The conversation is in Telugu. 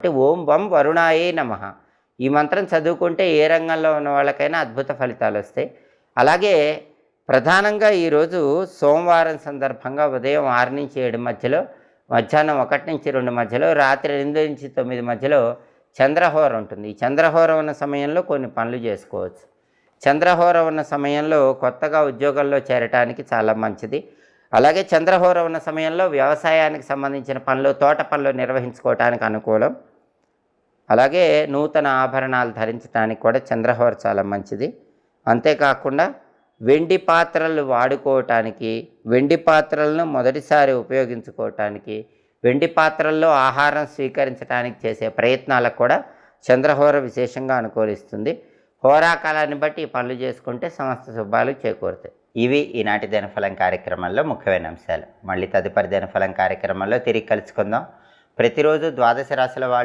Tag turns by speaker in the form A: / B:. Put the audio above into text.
A: అంటే ఓం వం వరుణాయే నమః. ఈ మంత్రం చదువుకుంటే ఏ రంగంలో ఉన్న వాళ్ళకైనా అద్భుత ఫలితాలొస్తాయి. అలాగే ప్రధానంగా ఈరోజు సోమవారం సందర్భంగా ఉదయం 6-7 మధ్యలో, మధ్యాహ్నం 1-2 మధ్యలో, రాత్రి 8-9 మధ్యలో చంద్రహోర ఉంటుంది. ఈ చంద్రహోర ఉన్న సమయంలో కొన్ని పనులు చేసుకోవచ్చు. చంద్రహోర ఉన్న సమయంలో కొత్తగా ఉద్యోగంలో చేరటానికి చాలా మంచిది. అలాగే చంద్రహోర ఉన్న సమయంలో వ్యవసాయానికి సంబంధించిన పనులు, తోట పనులు నిర్వహించుకోవటానికి అనుకూలం. అలాగే నూతన ఆభరణాలు ధరించడానికి కూడా చంద్రహోర చాలా మంచిది. అంతేకాకుండా వెండి పాత్రలు వాడుకోవటానికి, వెండి పాత్రలను మొదటిసారి ఉపయోగించుకోవటానికి, వెండి పాత్రల్లో ఆహారం స్వీకరించడానికి చేసే ప్రయత్నాలకు కూడా చంద్రహోర విశేషంగా అనుకూలిస్తుంది. హోరాకాలాన్ని బట్టి ఈ పనులు చేసుకుంటే సమస్త శుభాలు చేకూరుతాయి. ఇవి ఈనాటి దినఫలం కార్యక్రమంలో ముఖ్యమైన అంశాలు. మళ్ళీ తదుపరి దినఫలం కార్యక్రమంలో తిరిగి కలుసుకుందాం. ప్రతిరోజు ద్వాదశ రాశుల వాళ్ళు